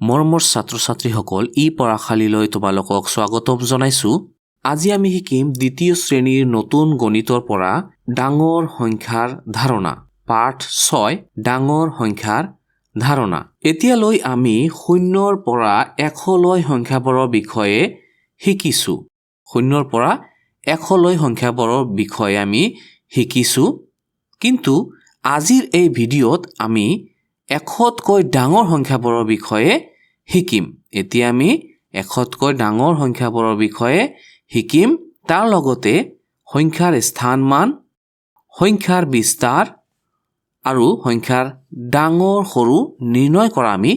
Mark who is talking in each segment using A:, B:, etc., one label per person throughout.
A: মৰমৰ ছাত্ৰ-ছাত্ৰীসকল ই পঢ়াশালীলৈ তোমালোকক স্বাগতম জনাইছো। আজি আমি শিকিম দ্বিতীয় শ্ৰেণীৰ নতুন গণিতৰ পৰা ডাঙৰ সংখ্যাৰ ধাৰণা পাঠ 6 ডাঙৰ সংখ্যাৰ ধাৰণা। এতিয়ালৈ আমি 0 ৰ পৰা 100 লৈ সংখ্যাবোৰৰ বিষয়ে শিকিছো। 0 ৰ পৰা 100 লৈ সংখ্যাবোৰৰ বিষয়ে আমি শিকিছো। কিন্তু আজিৰ এই ভিডিঅ'ত আমি 100তকৈ ডাঙৰ সংখ্যাবোৰৰ বিষয়ে শিকিম। এতিয়া আমি 100তকৈ ডাঙৰ সংখ্যাবোৰৰ বিষয়ে শিকিম। তাৰ লগতে সংখ্যাৰ স্থানমান, সংখ্যাৰ বিস্তাৰ আৰু সংখ্যাৰ ডাঙৰ সৰু নিৰ্ণয় কৰা আমি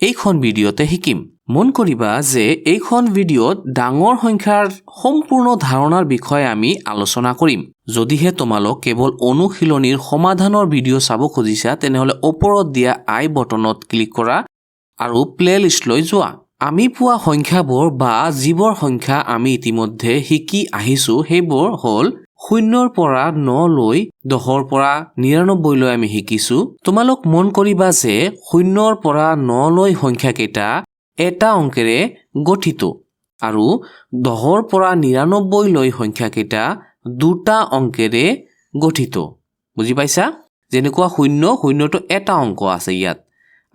A: এইখন ভিডিঅ'তে শিকিম। মন কৰিবা যে এইখন ভিডিঅ'ত ডাঙৰ সংখ্যাৰ সম্পূৰ্ণ ধাৰণাৰ বিষয়ে আমি আলোচনা কৰিম। যদিহে তোমালোক কেৱল অনুশীলনীৰ সমাধানৰ ভিডিঅ' চাব খুজিছা তেনেহলে ওপৰত দিয়া আই বটনত ক্লিক কৰা আৰু প্লেলিষ্টলৈ যোৱা। আমি পোৱা সংখ্যাবোৰ বা যিবোৰ সংখ্যা আমি ইতিমধ্যে শিকি আহিছো সেইবোৰ হ'ল 0 ৰ পৰা 9 লৈ 10 ৰ পৰা 99 লৈ আমি শিকিছো। তোমালোক মন কৰিবা যে 0 ৰ পৰা 9 লৈ সংখ্যা কেইটা এটা অংকেৰে গঠিত আৰু 10 ৰ পৰা 99 লৈ সংখ্যা কেইটা দুটা অংকেৰে গঠিত। বুজি পাইছা? যেনেকুৱা 0টো এটা অংক আছে ইয়াত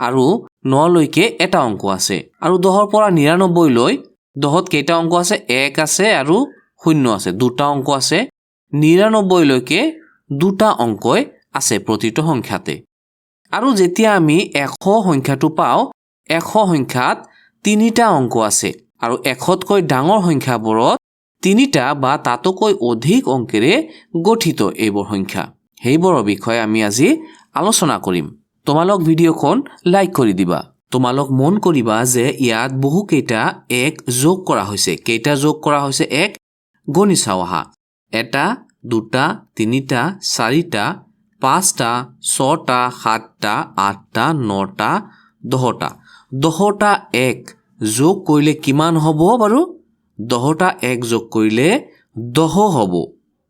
A: আৰু 9 লৈকে এটা অংক আছে আৰু 10 ৰ পৰা 99 লৈ 10ত কেইটা অংক আছে 1 আছে আৰু 0 আছে, দুটা অংক আছে। 99 লৈকে দুটা অংকই আছে প্ৰতিটো সংখ্যাতে। আৰু যেতিয়া আমি 100 সংখ্যাটো পাওঁ 100 সংখ্যাত তিনিটা অংক আছে আৰু 100তকৈ ডাঙৰ সংখ্যাবোৰত তিনিটা বা তাতকৈ অধিক অংকেৰে গঠিত এইবোৰ সংখ্যা। সেইবোৰৰ বিষয়ে আমি আজি আলোচনা কৰিম। তোমালোক ভিডিঅ'খন লাইক কৰি দিবা। তোমালোক মন কৰিবা যে ইয়াত বহু কেইটা 1 যোগ কৰা হৈছে। কেইটা যোগ কৰা হৈছে 1 গণি চাও আহা। 1 2 3 4 5 6 7 8 9 10টা 1 যোগ কৰিলে কিমান হ'ব বাৰু? 10টা 1 যোগ কৰিলে 10 হ'ব।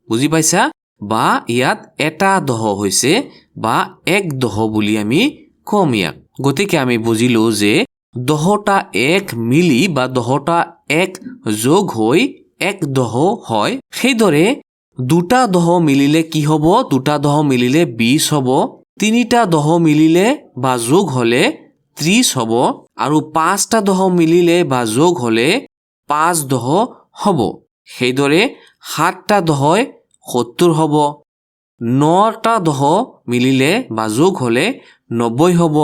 A: বুজি পাইছা? বা ইয়াত এটা 10 হৈছে বা 1 10 বুলি আমি কম ইয়াক। গতিকে আমি বুজিলো যে 10টা 1 মিলি বা 10টা 1 যোগ হৈ 1 10 হয়। সেইদৰে দুটা 10 মিলিলে কি হ'ব? দুটা 10 মিলিলে 20 হ'ব। তিনিটা 10 মিলিলে বা যোগ হলে 30 হ'ব আৰু 5টা 10 মিলিলে বা যোগ হলে 5 10 হ'ব। সেইদৰে 7টা 10 70 হ'ব। 9টা 10 মিলিলে বা যোগ হলে 90 হ'ব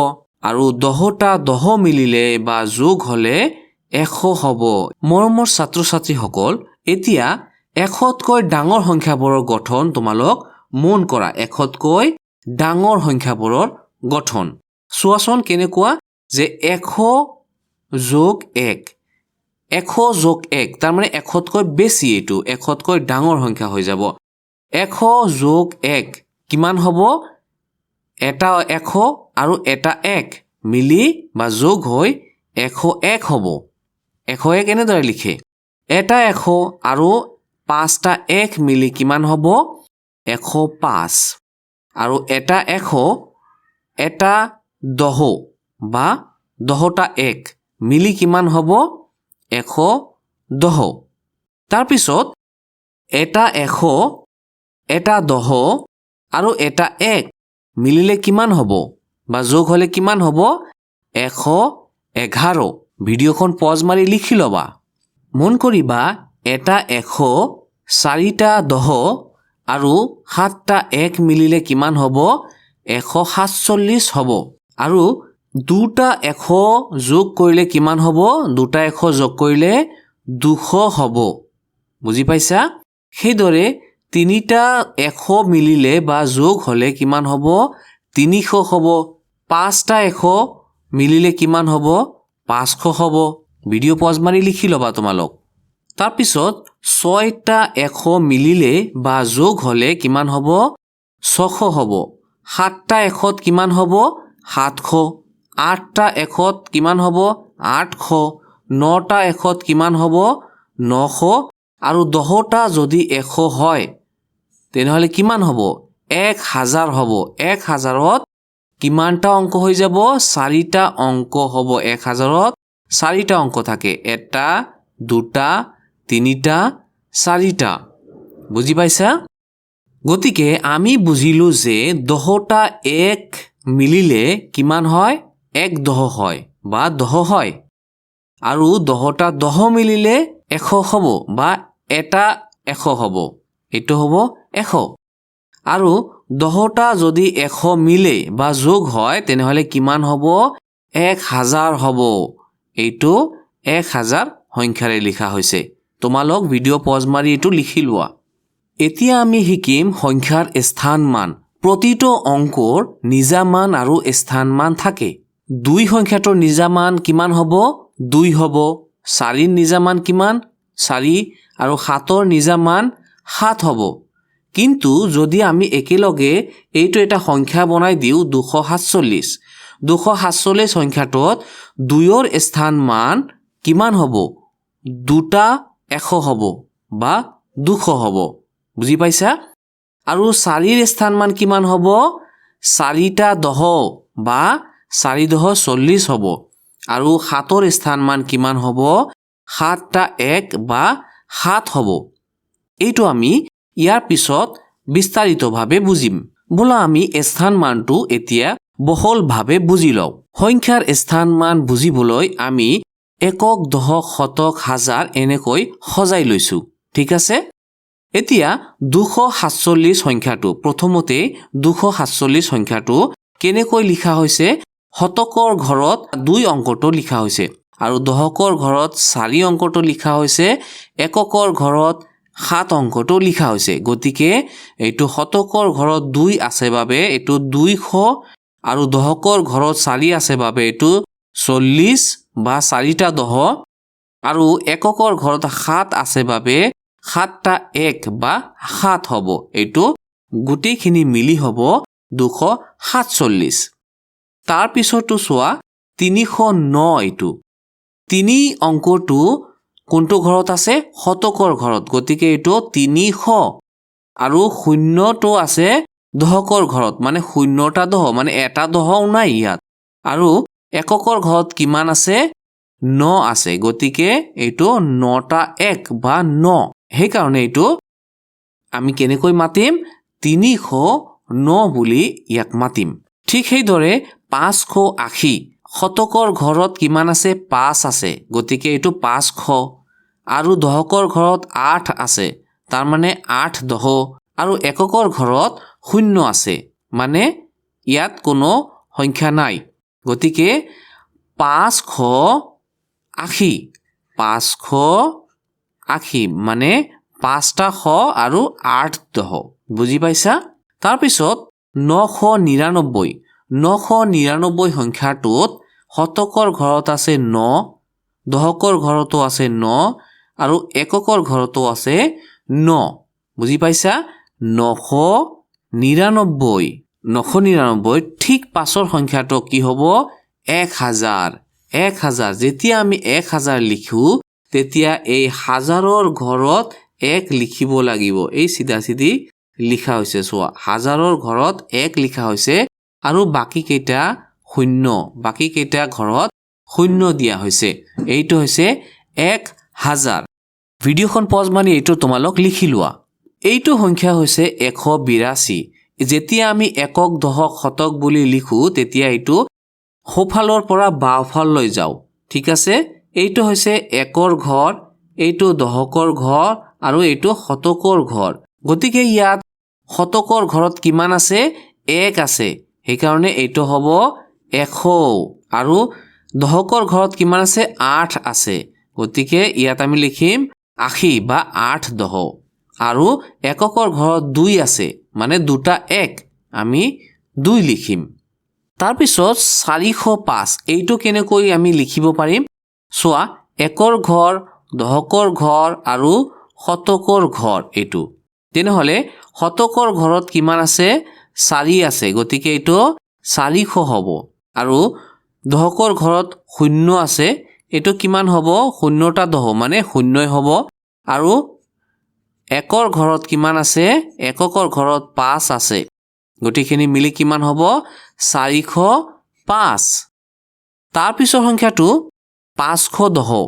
A: আৰু 10টা 10 মিলিলে বা যোগ হলে 100 হ'ব। মৰমৰ ছাত্ৰ-ছাত্ৰীসকল, এতিয়া 100তকৈ ডাঙৰ সংখ্যাবোৰৰ গঠন তোমালোক মন কৰা। 100তকৈ ডাঙৰ সংখ্যাবোৰৰ গঠন চোৱাচোন কেনেকুৱা যে 100 যোগ 1 100 যোগ 1 তাৰমানে 100তকৈ বেছি, এইটো 100তকৈ ডাঙৰ সংখ্যা হৈ যাব। 100 যোগ 1 কিমান হ'ব? এটা 100 আৰু এটা 1 মিলি বা যোগ হৈ 101 হ'ব। 101 এনেদৰে লিখে। এটা 100 আৰু 5টা 1 মিলি কিমান হ'ব? 105 আৰু এটা 100 এটা 10 বা 10টা 1 মিলি কিমান হ'ব? 110। তাৰপিছত এটা 100 এটা 10 আৰু এটা 1 মিলিলে কিমান হ'ব বা যোগ হলে কিমান হ'ব? 111। ভিডিঅ'খন পজ মাৰি লিখি ল'বা। মন কৰিবা এটা 100 4টা 10 আৰু 7টা 1 মিলিলে কিমান হ'ব? 147 হ'ব। আৰু দুটা 100 যোগ কৰিলে কিমান হ'ব? দুটা 100 যোগ কৰিলে 200 হ'ব। বুজি পাইছা? সেইদৰে তিনিটা 100 মিলিলে বা যোগ হলে কিমান হ'ব? 300 হ'ব। 5টা 100 মিলিলে কিমান হ'ব? 500 হ'ব। ভিডিঅ' পজ মাৰি লিখি ল'বা তোমালোক। তাৰপিছত 6টা 100 মিলিলে বা যোগ হলে কিমান হ'ব? 600 হ'ব। 7টা 100ত কিমান হ'ব? 700। 8টা 100ত কিমান হ'ব? 800। 9টা 100ত কিমান হ'ব? 900 আৰু 10টা যদি 100 হয় তেনেহলে কিমান হ'ব? 1000 হ'ব। 1000ত কিমানটা অংক হৈ যাব 4টা অংক হ'ব 1000ত 4টা অংক থাকে 1টা 2টা 3টা 4টা বুজি পাইছা গতিকে আমি বুজিলো যে 10টা 1 মিলিলে কিমান হয় 1 দহ হয় বা দহ হয় আৰু 10টা 10 মিলিলে 100 হ'ব বা এটা 100 হ'ব এটো হ'ব 100 আৰু 10টা যদি 100 মিলে বা যোগ হয় তেনেহলে কিমান হ'ব 1000 হ'ব এইটো 1000 সংখ্যাৰে লিখা হৈছে তোমালোক ভিডিও পজ মাৰি এটো লিখি লোৱা এতিয়া আমি শিকিম সংখ্যাৰ স্থান মান প্ৰতিটো অংকৰ নিজা মান আৰু স্থান মান থাকে 2 সংখ্যাটোৰ নিজা মান কিমান হ'ব 2 হ'ব 4ৰ নিজা মান কিমান 4 আৰু 7ৰ নিজা মান 7 হ'ব কিন্তু যদি আমি একেলগে এইটো এটা সংখ্যা বনাই দিও 247 247 সংখ্যাটোত 2ৰ স্থান মান কিমান হ'ব দুটা 100 হ'ব বা 200 হ'ব বুজি পাইছা আৰু 4ৰ স্থান মান কিমান হ'ব 4টা 10 বা 4 দহ 40 হ'ব আৰু 7ৰ স্থান মান কিমান হ'ব 7টা 1 বা 7 হ'ব এইটো আমি ইয়াৰ পিছত বিস্তাৰিতভাৱে বুজিম বলা আমি স্থান মানটো এতিয়া বহলভাৱে বুজি লওঁ সংখ্যাৰ স্থান মান বুজিবলৈ আমি একক দশক শতক হাজাৰ এনেকৈ সজাই লৈছো ঠিক আছে এতিয়া 247 সংখ্যাটো প্ৰথমতে 247 সংখ্যাটো কেনেকৈ লিখা হৈছে শতকৰ ঘৰত 2 অংকটো লিখা হৈছে আৰু দশকৰ ঘৰত 4 অংকটো লিখা হৈছে এককৰ ঘৰত 7 অংকটো লিখা হৈছে গতিকে এইটো শতকৰ ঘৰত 2 আছে বাবে এইটো 200 আৰু দশকৰ ঘৰত 4 আছে বাবে এইটো 40 বা 4টা 10 আৰু এককৰ ঘৰত 7 আছে বাবে 7টা 1 বা 7 হ'ব এইটো গুটিখিনি মিলি হ'ব 247 তাৰ পিছতো চোৱা 309 এইটো 3 অংকটো কোনটো ঘৰত আছে শতকৰ ঘৰত গতিকে এইটো 300 আৰু শূন্যটো আছে দশকৰ ঘৰত মানে শূন্যটা দহ মানে এটা দহও নাই ইয়াত আৰু এককৰ ঘৰত কিমান আছে 9 আছে গতিকে এইটো 9টা 1 বা 9 সেই কাৰণে এইটো আমি কেনেকৈ মাতিম 309 বুলি ইয়াক মাতিম ঠিক সেইদৰে 580 শতকৰ ঘৰত কিমান আছে 5 আছে গতিকে এইটো 500 আৰু দশকৰ ঘৰত 8 আছে তাৰ মানে 8 দহ আৰু এককৰ ঘৰত 0 আছে মানে ইয়াত কোনো সংখ্যা নাই গতিকে 580 মানে 5টা 100 আৰু 8 দহ বুজি পাইছা তাৰ পিছত 999 সংখ্যাটোত শতকৰ ঘৰত আছে 9 দশকৰ ঘৰতো আছে 9 আৰু এককৰ ঘৰতো আছে 9 বুজি পাইছা 999 ঠিক পাছৰ সংখ্যাটো কি হ'ব 1000 যেতিয়া আমি 1000 লিখো তেতিয়া এই হাজাৰৰ ঘৰত 1 লিখিব লাগিব এই সিধা সিধি লিখা হৈছে চোৱা হাজাৰৰ ঘৰত 1 লিখা হৈছে আৰু বাকি কেইটা শূন্য বাকি কেইটা ঘৰত শূন্য দিয়া হৈছে এইটো হৈছে 1000 ভিডিওখন পজ মাৰি এইটো তোমালোক লিখি লোৱা এইটো সংখ্যা হৈছে 182 যেতিয়া আমি একক দশক শতক বুলি লিখো তেতিয়া এইটো সোঁফালৰ পৰা বাওঁফাললৈ যাও ঠিক আছে এইটো হৈছে একৰ ঘৰ এইটো দশকৰ ঘৰ আৰু এইটো শতকৰ ঘৰ গতিকে ইয়াত শতকৰ ঘৰত কিমান আছে 1 আছে সেই কাৰণে এইটো হ'ব 100 আৰু দশকৰ ঘৰত কিমান আছে 8 আছে গতিকে ইয়াত আমি লিখিম 80 বা 8 দহ আৰু এককৰ ঘৰত 2 আছে মানে দুটা 1 আমি 2 লিখিম তাৰ পিছত 405 এইটো কেনেকৈ আমি লিখিব পাৰিম চোৱা একৰ ঘৰ দশকৰ ঘৰ আৰু শতকৰ ঘৰ এইটো তেনেহলে শতকৰ ঘৰত কিমান আছে 4 আছে গতিকে এইটো 400 হ'ব আৰু দশকৰ ঘৰত 0 আছে এইটো কিমান হ'ব 0টা দহ মানে 0 হ'ব আৰু একৰ ঘৰত কিমান আছে এককৰ ঘৰত 5 আছে গতিখিনি মিলি কিমান হ'ব 405 তাৰ পিছৰ সংখ্যাটো 510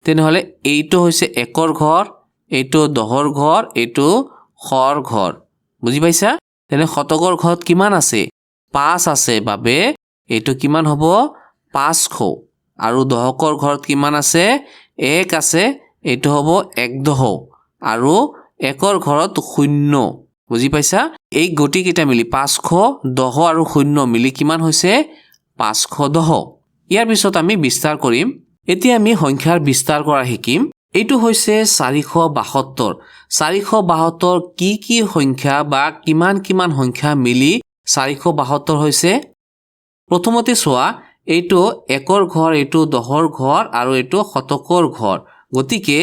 A: তেনেহলে এইটো হৈছে একৰ ঘৰ এইটো দহৰ ঘৰ এইটো শৰ ঘৰ বুজি পাইছা তেনে শতকৰ ঘৰত কিমান আছে 5 আছে বাবে এইটো কিমান হ'ব 500 আৰু দহকৰ ঘৰত কিমান আছে 1 আছে এইটো হ'ব 110 আৰু একৰ ঘৰত 0 বুজি পাইছা এই গতি কেইটা মিলি 510 আৰু 0 মিলি কিমান হৈছে 510 ইয়াৰ পিছত আমি বিস্তাৰ কৰিম এতিয়া আমি সংখ্যাৰ বিস্তাৰ কৰা শিকিম এইটো হৈছে 472 472 কি সংখ্যা বা কিমান সংখ্যা মিলি 472 হৈছে প্ৰথমতে চোৱা এইটো একৰ ঘৰ এইটো দহৰ ঘৰ আৰু এইটো শতকৰ ঘৰ গতিকে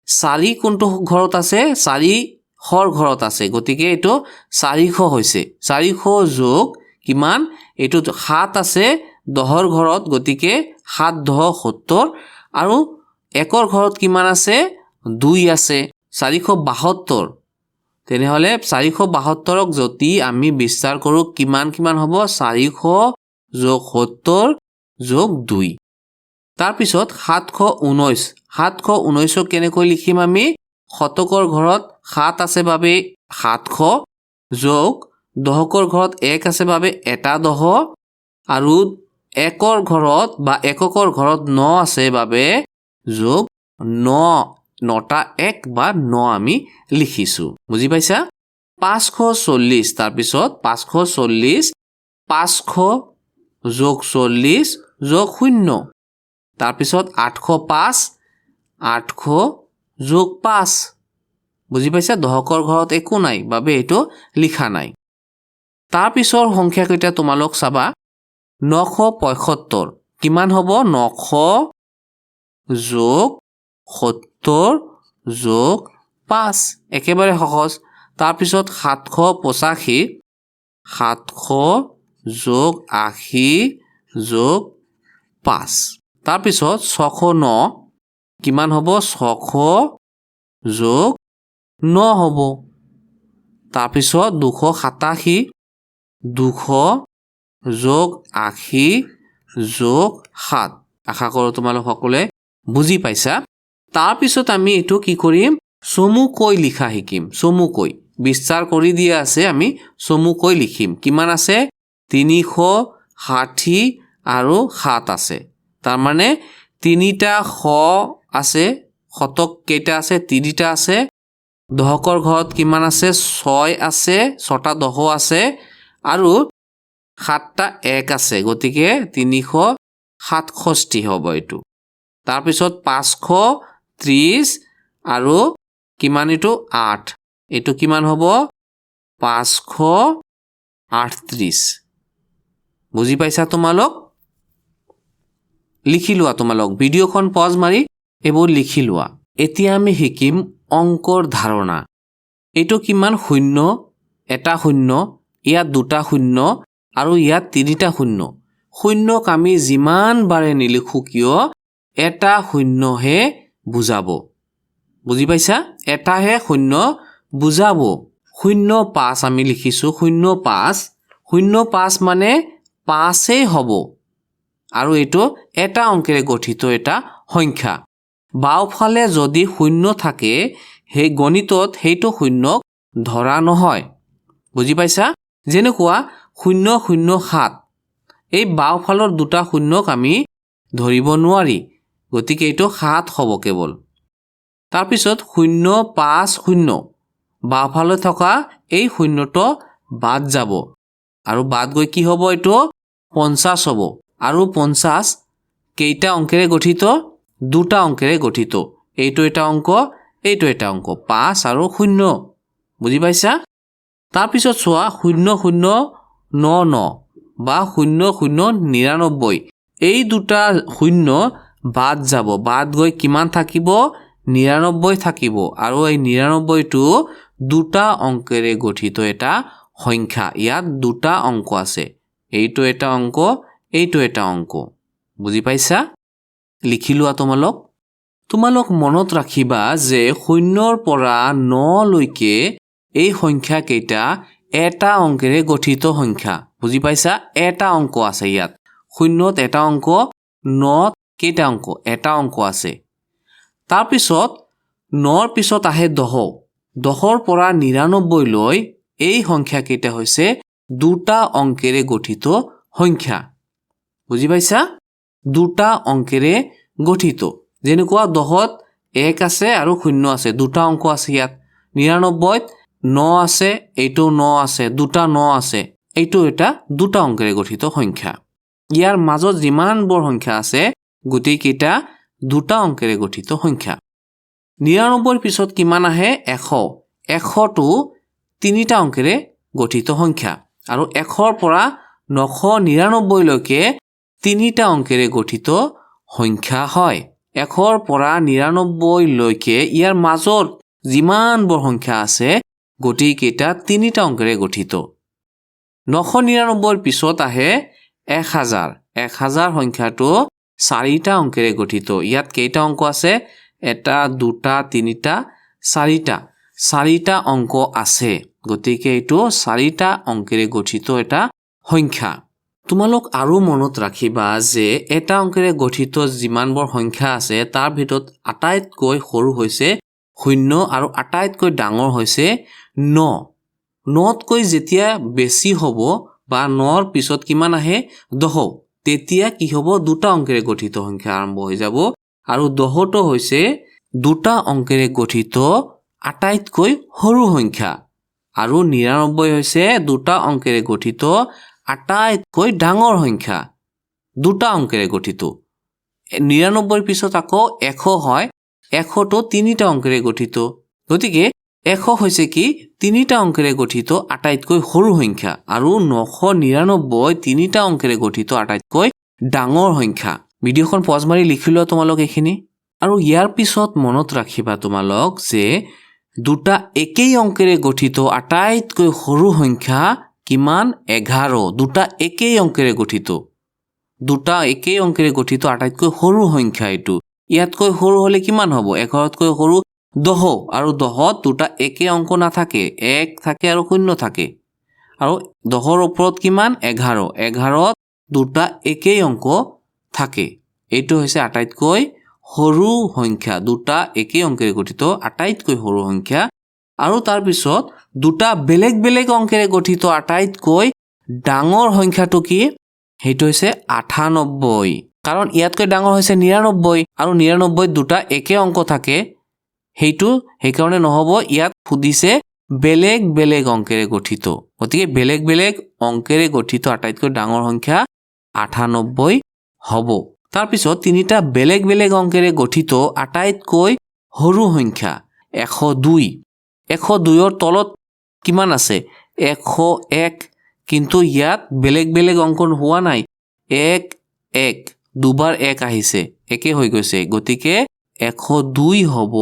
A: 4 কোনটো ঘৰত আছে 4 শৰ ঘৰত আছে গতিকে এইটো 400 হৈছে 400 যোগ কিমান এইটো 7 আছে দহৰ ঘৰত গতিকে 7 10 70 আৰু একৰ ঘৰত কিমান আছে 2 আছে 472 তেনেহলে 472ক যদি আমি বিস্তাৰ কৰো কিমান হ'ব 400 যোগ 70 যোগ 2 তাৰ পিছত 719 719ক কেনেকৈ লিখিম আমি শতকৰ ঘৰত 7 আছে বাবে 700 যোগ দহকৰ ঘৰত 1 আছে বাবে এটা দহ আৰু একৰ ঘৰত বা এককৰ ঘৰত 9 আছে বাবে যোগ 9 নটা 1 বা 9 আমি লিখিছো বুজি পাইছা 540 তাৰ পিছত 540 500 যোগ 40 যোগ 0 তাৰ পিছত 805 800 যোগ 5 বুজি পাইছা দহকৰ ঘৰত একো নাই বাবে এইটো লিখা নাই তাৰ পিছৰ সংখ্যা কেইটা তোমালোক চাবা 975 কিমান হ'ব 900 যোগ 70 যোগ 5 একেবাৰে সহজ তাৰ পিছত 785 700 যোগ 80 যোগ 5 তাৰ পিছত 609 কিমান হ'ব 600 যোগ 9 হ'ব তাৰ পিছত 287 200 যোগ 80 যোগ 7 আশা কৰোঁ তোমালোক সকলোৱে বুজি পাইছা তাৰ পিছত আমি এটো কি কৰিম চমুকৈ লিখা শিকিম চমুকৈ বিস্তাৰ কৰি দিয়া আছে আমি চমুকৈ লিখিম কিমান আছে 360 আৰু 7 আছে তাৰ মানে তিনিটা শ আছে শতক কেইটা আছে তিনিটা আছে দহকৰ ঘৰত কিমান আছে 6 আছে 6টা দহ আছে আৰু 7টা 1 আছে গতিকে 367 হ'ব এটো তাৰ পিছত 530 আৰু কিমান এটো 8 এটো কিমান হ'ব 538 বুজি পাইছা তোমালোক লিখি লোৱা তোমালোক ভিডিওখন পজ মাৰি এবোৰ লিখি লোৱা এতিয়া আমি শিকিম অংকৰ ধাৰণা এটো কিমান শূন্য এটা শূন্য ইয়াত দুটা শূন্য আৰু ইয়াত তিনিটা শূন্য শূন্যক আমি যিমান বাৰে নিলিখো কিয় এটা শূন্যহে বুজাব বুজি পাইছা এটাহে শূন্য বুজাব 05 আমি লিখিছো 05 05 মানে 5 হ'ব আৰু এটো এটা অংকেৰে গঠিত এটা সংখ্যা বাওফালে যদি শূন্য থাকে সেই গণিতত হেইটো শূন্যক ধৰা নহয় বুজি পাইছা যেনেকুৱা 007 এই বাওফালৰ দুটা শূন্যক আমি ধৰিব নোৱাৰি গতিকে এটো 7 হ'ব কেৱল তাৰ পিছত 050 বাওফালে থকা এই শূন্যটো বাদ যাব আৰু বাদ গৈ কি হ'ব এটো 50 হ'ব আৰু 50 কেইটা অংকেৰে গঠিত দুটা অংকেৰে গঠিত এইটো এটা অংক এইটো এটা অংক 5 আৰু 0 বুজি পাইছা তাৰ পিছত চোৱা 0099 বা 0099 এই দুটা শূন্য বাদ যাব বাদ গৈ কিমান থাকিব 99 থাকিব আৰু এই 99 টো দুটা অংকেৰে গঠিত এটা সংখ্যা ইয়াত দুটা অংক আছে এইটো এটা অংক এইটো এটা অংক বুজি পাইছা লিখি লোৱা তোমালোক মনত ৰাখিবা যে 0 ৰ পৰা 9 লৈকে এই সংখ্যা কেইটা এটা অংকেৰে গঠিত সংখ্যা বুজি পাইছা এটা অংক আছে ইয়াত শূন্যত এটা অংক নত কেইটা অংক এটা অংক আছে তাৰ পিছত 9ৰ পিছত আহে 10 10ৰ পৰা 99 লৈ এই সংখ্যা কেইটা হৈছে দুটা অংকেৰে গঠিত সংখ্যা বুজি পাইছা দুটা অংকেৰে গঠিত যেনেকুৱা 10ত 1 আছে আৰু 0 আছে দুটা অংক আছে ইয়াত 99ত 9 আছে এইটো 9 আছে দুটা 9 আছে এইটো এটা দুটা অংকেৰে গঠিত সংখ্যা ইয়াৰ মাজত যিমানবোৰ সংখ্যা আছে গোটেইকেইটা দুটা অংকেৰে গঠিত সংখ্যা 99ৰ পিছত কিমান আহে 100 100টো তিনিটা অংকেৰে গঠিত সংখ্যা আৰু 100ৰ পৰা 999 লৈকে তিনিটা অংকেৰে গঠিত সংখ্যা হয় 100ৰ পৰা 99 লৈকে ইয়াৰ মাজত যিমানবোৰ সংখ্যা আছে গোটেইকেইটা তিনিটা অংকেৰে গঠিত 999ৰ পিছত আহে 1000 1000 সংখ্যাটো চাৰিটা অংকেৰে গঠিত ইয়াত কেইটা অংক আছে এটা দুটা তিনিটা চাৰিটা অংক আছে গতিকে এইটো চাৰিটা অংকেৰে গঠিত এটা সংখ্যা তোমালোক আৰু মনত ৰাখিবা যে এটা অংকেৰে গঠিত যিমানবোৰ সংখ্যা আছে তাৰ ভিতৰত আটাইতকৈ সৰু হৈছে 0 আৰু আটাইতকৈ ডাঙৰ হৈছে 9 9তকৈ যেতিয়া বেছি হ'ব বা 9ৰ পিছত কিমান আহে 10 তেতিয়া কি হ'ব দুটা অংকেৰে গঠিত সংখ্যা আৰম্ভ হৈ যাব আৰু 10টো হৈছে দুটা অংকেৰে গঠিত আটাইতকৈ সৰু সংখ্যা আৰু 99 হৈছে দুটা অংকেৰে গঠিত আটাইতকৈ ডাঙৰ সংখ্যা দুটা অংকেৰে গঠিত 99ৰ পিছত আকৌ 100 হয় 100টো তিনিটা অংকেৰে গঠিত গতিকে 100 হৈছে কি তিনিটা অংকেৰে গঠিত আটাইতকৈ সৰু সংখ্যা আৰু 999 তিনিটা অংকেৰে গঠিত আটাইতকৈ ডাঙৰ সংখ্যা ভিডিঅ'খন পজ মাৰি লিখিলো তোমালোক এখিনি আৰু ইয়াৰ পিছত মনত ৰাখিবা তোমালোক যে দুটা একেই অংকেৰে গঠিত আটাইতকৈ সৰু সংখ্যা কিমান 11 দুটা একেই অংকেৰে গঠিত আটাইতকৈ সৰু সংখ্যা এইটো ইয়াতকৈ সৰু হলে কিমান হ'ব 11তকৈ সৰু 10 আৰু 10ত দুটা একে অংক নাথাকে 1 থাকে আৰু 0 থাকে আৰু 10ৰ ওপৰত কিমান 11 11ত দুটা একেই অংক থাকে এইটো হৈছে আটাইতকৈ সৰু সংখ্যা দুটা একেই অংকেৰে গঠিত আটাইতকৈ সৰু সংখ্যা আৰু তাৰ পিছত দুটা বেলেগ বেলেগ অংকেৰে গঠিত আটাইতকৈ ডাঙৰ সংখ্যাটো কি সেইটো হৈছে 98 কাৰণ ইয়াতকৈ ডাঙৰ হৈছে 99 আৰু 99 দুটা একে অংক থাকে সেইকাৰণে নহব ইয়াত খুদিছে বেলেগ বেলেগ অংকেৰে গঠিত গতিকে বেলেগ বেলেগ অংকেৰে গঠিত আটাইতকৈ ডাঙৰ সংখ্যা 98 হ'ব তাৰ পিছত তিনিটা বেলেগ বেলেগ অংকেৰে গঠিত আটাইতকৈ সৰু সংখ্যা 102ৰ তলত কিমান আছে 101 কিন্তু ইয়াত বেলেগ বেলেগ অংক হোৱা নাই 1 দুবাৰ 1 আহিছে একে হৈ গৈছে গতিকে 102 হ'ব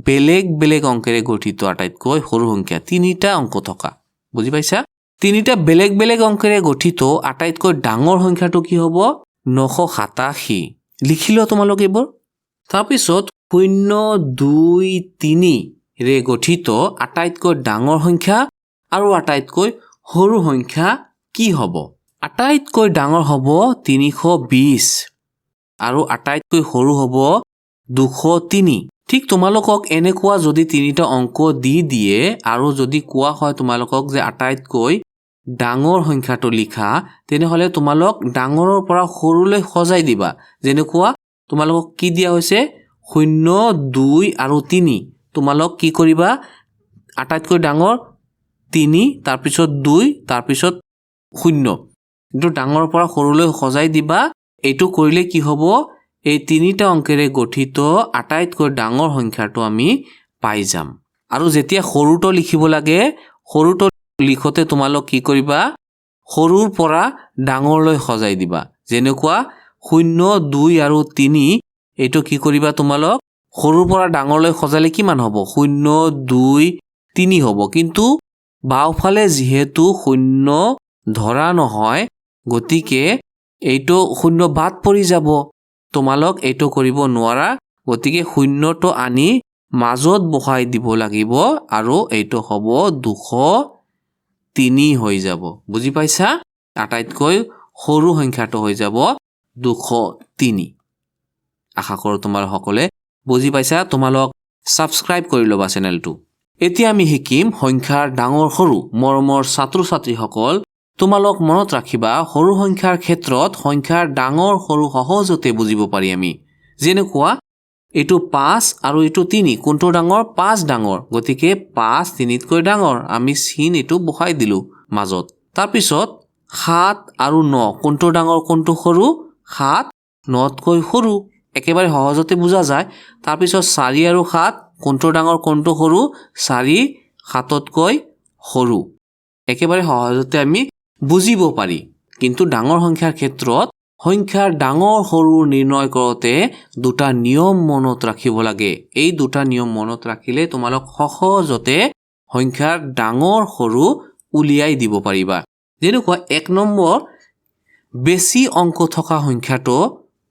A: বেলেগ বেলেগ অংকেৰে গঠিত আটাইতকৈ সৰু সংখ্যা তিনিটা অংক থকা বুজি পাইছা তিনিটা বেলেগ বেলেগ অংকেৰে গঠিত আটাইতকৈ ডাঙৰ সংখ্যাটো কি হ'ব 987 লিখিলো তোমালোক এইবোৰ তাৰ পিছত 023 ৰে গঠিত আটাইতকৈ ডাঙৰ সংখ্যা আৰু আটাইতকৈ সৰু সংখ্যা কি হ'ব আটাইতকৈ ডাঙৰ হ'ব 320 আৰু আটাইতকৈ সৰু হ'ব 203 ঠিক তোমালোকক এনেকুৱা যদি তিনিটা অংক দি দিয়ে আৰু যদি কোৱা হয় তোমালোকক যে আটাইতকৈ ডাঙৰ সংখ্যাটো লিখা তেনেহলে তোমালোক ডাঙৰৰ পৰা সৰুলৈ সজাই দিবা যেনেকুৱা তোমালোকক কি দিয়া হৈছে 0 2 আৰু 3 তোমালোক কি কৰিবা আটাইতকৈ ডাঙৰ 3 তাৰ পিছত 2 তাৰ পিছত 0 কিন্তু ডাঙৰৰ পৰা সৰুলৈ সজাই দিবা এইটো কৰিলে কি হ'ব এই তিনিটা অংকেৰে গঠিত আটাইতকৈ ডাঙৰ সংখ্যাটো আমি পাই যাম আৰু যেতিয়া সৰুটো লিখিব লাগে সৰুটো লিখোতে তোমালোক কি কৰিবা সৰুৰ পৰা ডাঙৰলৈ সজাই দিবা যেনেকুৱা 0 2 আৰু 3 এইটো কি কৰিবা তোমালোক সৰুৰ পৰা ডাঙৰলৈ সজালে কিমান হ'ব 0 2 3 হ'ব কিন্তু বাওফালে যিহেতু 0 ধৰা নহয় গতিকে এইটো 0 বাদ পৰি যাব তোমালোক এইটো কৰিব নোৱাৰা গতিকে 0টো আনি মাজত বহাই দিব লাগিব আৰু এইটো হ'ব 203 3 হৈ যাব বুজি পাইছা আটাইতকৈ সৰু সংখ্যাটো হৈ যাব 203 আশা কৰো তোমালোক সকলে বুজি পাইছা তোমালোক সাবস্ক্ৰাইব কৰি লবা চেনেলটো এতিয়া আমি শিকিম সংখ্যাৰ ডাঙৰ সৰু মৰমৰ ছাত্ৰ-ছাত্ৰীসকল তোমালোক মনত ৰাখিবা সৰু সংখ্যাৰ ক্ষেত্ৰত সংখ্যাৰ ডাঙৰ সৰু সহজতে বুজিব পাৰি আমি যেনেকুৱা এটো 5 আৰু এটো 3 কোনটো ডাঙৰ 5 ডাঙৰ গতিকে 5 3 তকৈ ডাঙৰ আমি চিন এটো বহাই দিলো মাজত তাৰ পিছত 7 আৰু 9 কোনটো ডাঙৰ কোনটো সৰু 7 9 তকৈ সৰু একেবাৰে সহজতে বুজা যায় তাৰ পিছত 4 আৰু 7 কোনটো ডাঙৰ কোনটো সৰু 4 7 তকৈ সৰু একেবাৰে সহজতে আমি বুজিব পাৰি কিন্তু ডাঙৰ সংখ্যাৰ ক্ষেত্ৰত সংখ্যাৰ ডাঙৰ সৰু নিৰ্ণয় কৰোতে দুটা নিয়ম মনত ৰাখিব লাগে এই দুটা নিয়ম মনত ৰাখিলে তোমালোক সহজতে সংখ্যাৰ ডাঙৰ সৰু উলিয়াই দিব পাৰিবা যেনেকুৱা 1 নম্বৰ বেছি অংক থকা সংখ্যাটো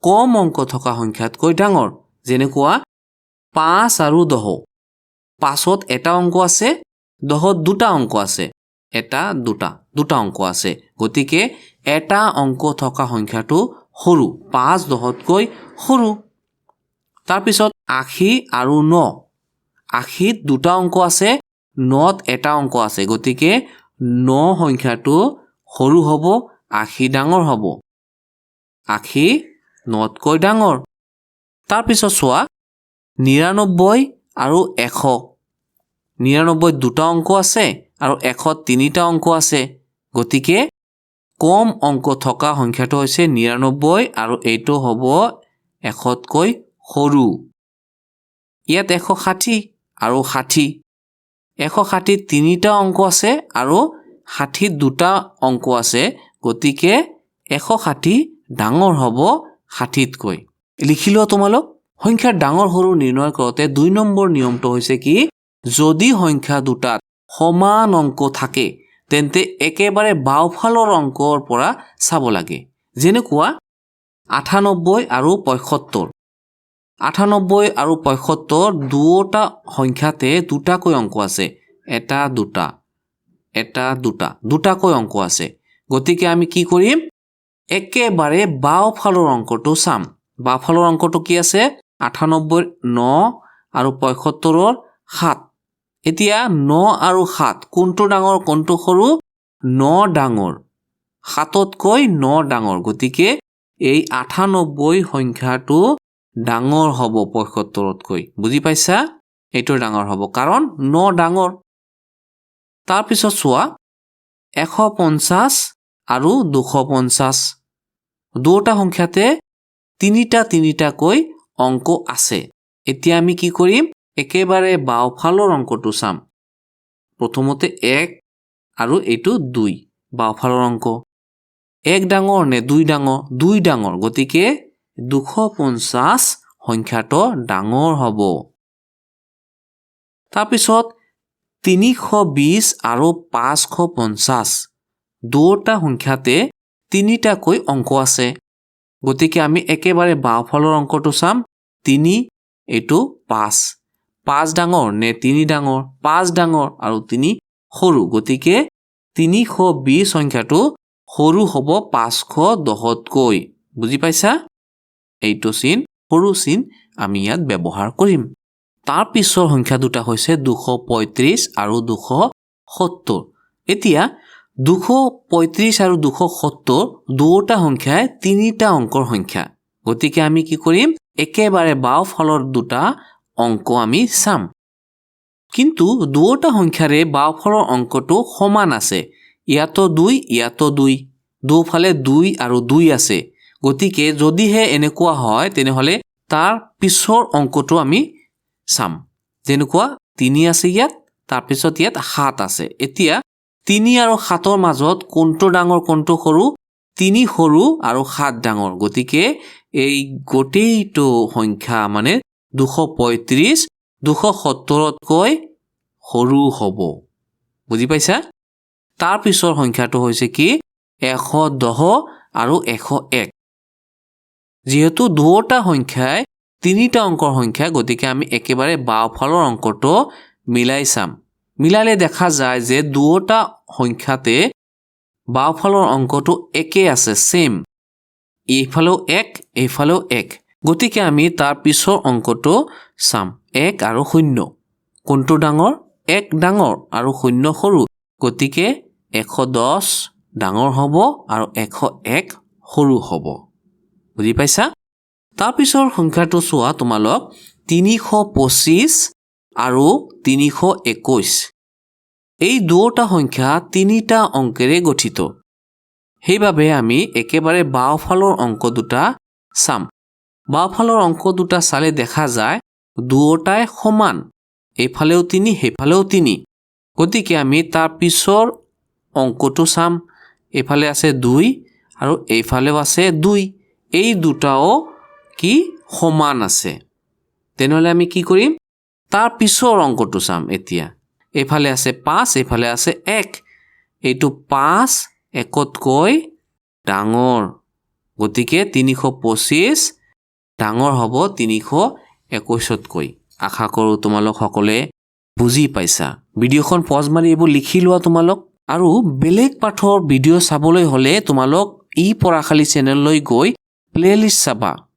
A: কম অংক থকা সংখ্যাতকৈ ডাঙৰ যেনেকুৱা 5 আৰু 10 5ত এটা অংক আছে 10ত দুটা অংক আছে এটা দুটা অংক আছে গতিকে এটা অংক থকা সংখ্যাটো সৰু 5 10তকৈ সৰু তাৰ পিছত 80 আৰু 9 80ত দুটা অংক আছে 9ত এটা অংক আছে গতিকে 9 সংখ্যাটো সৰু হ'ব 80 ডাঙৰ হ'ব 80 9তকৈ ডাঙৰ তাৰ পিছত চোৱা 99 আৰু 100 99 দুটা অংক আছে আৰু 100 তিনিটা অংক আছে গতিকে কম অংক থকা সংখ্যাটো হৈছে 99 আৰু এইটো হ'ব 100তকৈ সৰু ইয়াত 160 আৰু 60 160 তিনিটা অংক আছে আৰু 60 দুটা অংক আছে গতিকে 160 ডাঙৰ হ'ব 60তকৈ লিখিলো তোমালোক সংখ্যাৰ ডাঙৰ সৰু নিৰ্ণয় কৰোতে 2 নম্বৰ নিয়মটো হৈছে কি যদি সংখ্যা দুটাত সমান অংক থাকে তেন্তে একেবাৰে বাওফালৰ অংকৰ পৰা চাব লাগে যেনেকুৱা 98 আৰু 75 98 আৰু 75 দুটা সংখ্যাতে দুটাকৈ অংক আছে এটা দুটা দুটাকৈ অংক আছে গতিকে আমি কি কৰিম একেবাৰে বাওফালৰ অংকটো চাম বাওফালৰ অংকটো কি আছে 98 9 আৰু 75 7 এতিয়া 9 আৰু 7 কোনটো ডাঙৰ কোনটো সৰু 9 ডাঙৰ 7তকৈ 9 ডাঙৰ গতিকে এই 98 সংখ্যাটো ডাঙৰ হ'ব 75তকৈ বুজি পাইছা এইটো ডাঙৰ হ'ব কাৰণ 9 ডাঙৰ তাৰ পিছত চোৱা 150 আৰু 250 দুটা সংখ্যাতে তিনিটাকৈ অংক আছে এতিয়া আমি কি কৰিম একেবাৰে বাওফালৰ অংকটো চাম প্ৰথমতে 1 আৰু এইটো 2 বাওফালৰ অংক 1 ডাঙৰ নে 2 ডাঙৰ 2 ডাঙৰ গতিকে 250 সংখ্যাটো ডাঙৰ হ'ব তাৰপিছত 320 আৰু 550 দুটা সংখ্যাতে তিনিটাকৈ অংক আছে গতিকে আমি একেবাৰে বাওফালৰ অংকটো চাম 3 এইটো 5 ডাঙৰ নে 3 ডাঙৰ 5 ডাঙৰ আৰু 3 সৰু গতিকে 320 সংখ্যাটো সৰু হ'ব 510তকৈ বুজি পাইছা এইটো চিন সৰু চিন আমি ইয়াত ব্যৱহাৰ কৰিম তাৰ পিছৰ সংখ্যা দুটা হৈছে 235 আৰু 270 এতিয়া 235 আৰু 270 দুটা সংখ্যাই তিনিটা অংকৰ সংখ্যা গতিকে আমি কি কৰিম একেবাৰে বাওফালৰ দুটা অংক আমি চাম কিন্তু দুটা সংখ্যাৰে বাওফালৰ অংকটো সমান আছে ইয়াতো 2 দুফালে 2 আৰু 2 আছে গতিকে যদিহে এনেকুৱা হয় তেনেহলে তাৰ পিছৰ অংকটো আমি চাম যেনেকুৱা 3 আছে ইয়াত তাৰ পিছত ইয়াত 7 আছে এতিয়া 3 আৰু 7ৰ মাজত কোনটো ডাঙৰ কোনটো সৰু 3 সৰু আৰু 7 ডাঙৰ গতিকে এই গোটেইটো সংখ্যা মানে 235 270তকৈ সৰু হ'ব বুজি পাইছা তাৰ পিছৰ সংখ্যাটো হৈছে কি 110 আৰু 101 যেহেতু দুটা সংখ্যাই তিনিটা অংকৰ সংখ্যা গতিকে আমি একেবাৰে বাওফালৰ অংকটো মিলাই চাম মিলালে দেখা যায় যে দুয়োটা সংখ্যাতে বাওঁফালৰ অংকটো একে আছে সেম এইফালেও এক এইফালেও এক গতিকে আমি তাৰ পিছৰ অংকটো চাম 1 আৰু 0 কোনটো ডাঙৰ 1 ডাঙৰ আৰু 0 সৰু গতিকে 110 ডাঙৰ হ'ব আৰু 101 সৰু হ'ব বুজি পাইছা তাৰ পিছৰ সংখ্যাটো চোৱা তোমালোক 325 আৰু 321 এই দুয়োটা সংখ্যা তিনিটা অংকেৰে গঠিত সেইবাবে আমি একেবাৰে বাওঁফালৰ অংক দুটা চাম বাওঁফালৰ অংক দুটা চালে দেখা যায় দুয়োটাই সমান এইফালেও 3 সেইফালেও 3 গতিকে আমি তাৰ পিছৰ অংকটো চাম এইফালে আছে 2 আৰু এইফালেও আছে 2 এই দুটাও কি সমান আছে তেনেহলে আমি কি কৰিম তাৰ পিছৰ অংকটো চাম এতিয়া এইফালে আছে 5 এইফালে আছে 1 এইটো 5 একতকৈ ডাঙৰ গতিকে 325 ডাঙৰ হ'ব 321তকৈ আশা কৰোঁ তোমালোক সকলে বুজি পাইছা ভিডিঅ'খন পজ মাৰি এইবোৰ লিখি লোৱা তোমালোক আৰু বেলেগ পাঠৰ ভিডিঅ' চাবলৈ হলে তোমালোক ই পঢ়াশালী চেনেললৈ গৈ প্লেলিষ্ট চাবা